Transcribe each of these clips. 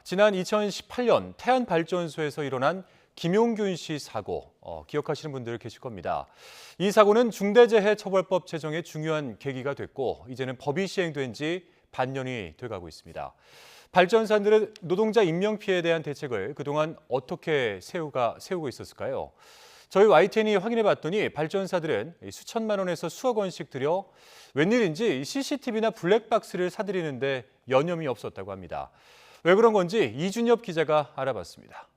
지난 2018년 태안발전소에서 일어난 김용균 씨 사고, 기억하시는 분들 계실 겁니다. 이 사고는 중대재해처벌법 제정의 중요한 계기가 됐고 이제는 법이 시행된 지 반년이 돼가고 있습니다. 발전사들은 노동자 인명피해에 대한 대책을 그동안 어떻게 세우고 있었을까요? 저희 YTN이 확인해봤더니 발전사들은 수천만 원에서 수억 원씩 들여 웬일인지 CCTV나 블랙박스를 사들이는데 여념이 없었다고 합니다. 왜 그런 건지 이준엽 기자가 알아봤습니다.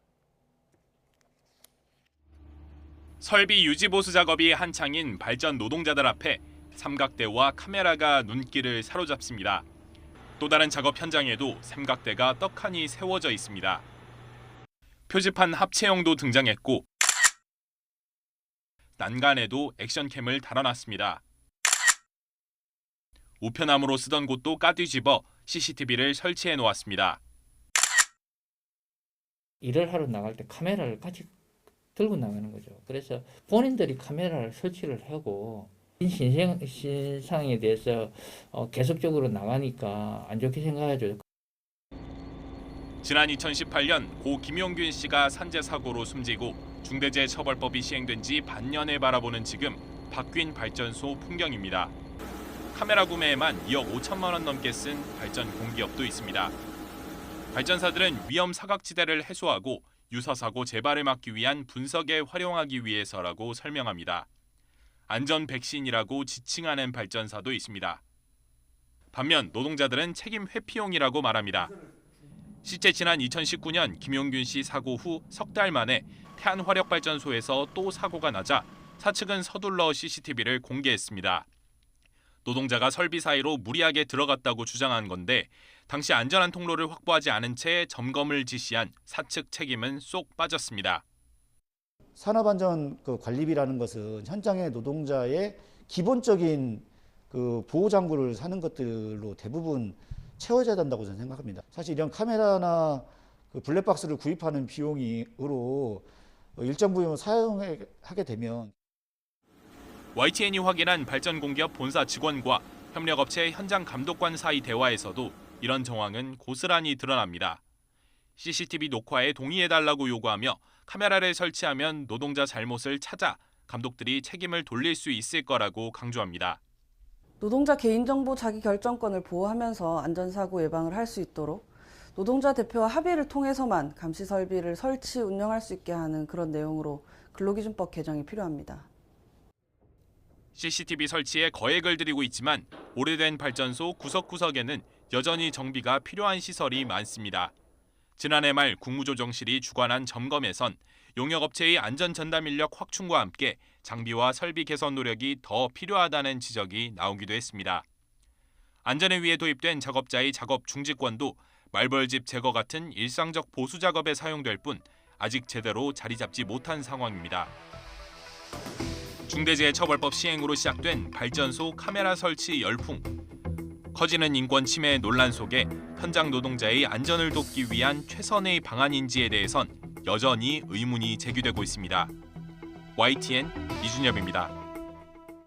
설비 유지 보수 작업이 한창인 발전 노동자들 앞에 삼각대와 카메라가 눈길을 사로잡습니다. 또 다른 작업 현장에도 삼각대가 떡하니 세워져 있습니다. 표지판 합체형도 등장했고 난간에도 액션캠을 달아놨습니다. 우편함으로 쓰던 곳도 까뒤집어 CCTV를 설치해 놓았습니다. 일을 하러 나갈 때 카메라를 같이 들고 나가는 거죠. 그래서 본인들이 카메라를 설치를 하고 신상에 대해서 계속적으로 나가니까 안 좋게 생각하죠. 지난 2018년 고 김용균 씨가 산재 사고로 숨지고 중대재해처벌법이 시행된 지 반년을 바라보는 지금 바뀐 발전소 풍경입니다. 카메라 구매에만 2억 5천만 원 넘게 쓴 발전 공기업도 있습니다. 발전사들은 위험 사각지대를 해소하고 유사사고 재발을 막기 위한 분석에 활용하기 위해서라고 설명합니다. 안전 백신이라고 지칭하는 발전사도 있습니다. 반면 노동자들은 책임 회피용이라고 말합니다. 실제 지난 2019년 김용균 씨 사고 후 석 달 만에 태안화력발전소에서 또 사고가 나자 사측은 서둘러 CCTV를 공개했습니다. 노동자가 설비 사이로 무리하게 들어갔다고 주장한 건데 당시 안전한 통로를 확보하지 않은 채 점검을 지시한 사측 책임은 쏙 빠졌습니다. 산업안전 관리비라는 것은 현장의 노동자의 기본적인 보호 장구를 사는 것들로 대부분 채워져야 된다고 저는 생각합니다. 사실 이런 카메라나 블랙박스를 구입하는 비용으로 일정 부분 사용하게 되면 YTN이 확인한 발전공기업 본사 직원과 협력업체 현장 감독관 사이 대화에서도 이런 정황은 고스란히 드러납니다. CCTV 녹화에 동의해달라고 요구하며 카메라를 설치하면 노동자 잘못을 찾아 감독들이 책임을 돌릴 수 있을 거라고 강조합니다. 노동자 개인정보 자기결정권을 보호하면서 안전사고 예방을 할 수 있도록 노동자 대표와 합의를 통해서만 감시 설비를 설치, 운영할 수 있게 하는 그런 내용으로 근로기준법 개정이 필요합니다. CCTV 설치에 거액을 들이고 있지만 오래된 발전소 구석구석에는 여전히 정비가 필요한 시설이 많습니다. 지난해 말 국무조정실이 주관한 점검에선 용역업체의 안전전담 인력 확충과 함께 장비와 설비 개선 노력이 더 필요하다는 지적이 나오기도 했습니다. 안전을 위해 도입된 작업자의 작업 중지권도 말벌집 제거 같은 일상적 보수 작업에 사용될 뿐 아직 제대로 자리 잡지 못한 상황입니다. 중대재해처벌법 시행으로 시작된 발전소 카메라 설치 열풍. 커지는 인권 침해 논란 속에 현장 노동자의 안전을 돕기 위한 최선의 방안인지에 대해선 여전히 의문이 제기되고 있습니다. YTN 이준엽입니다.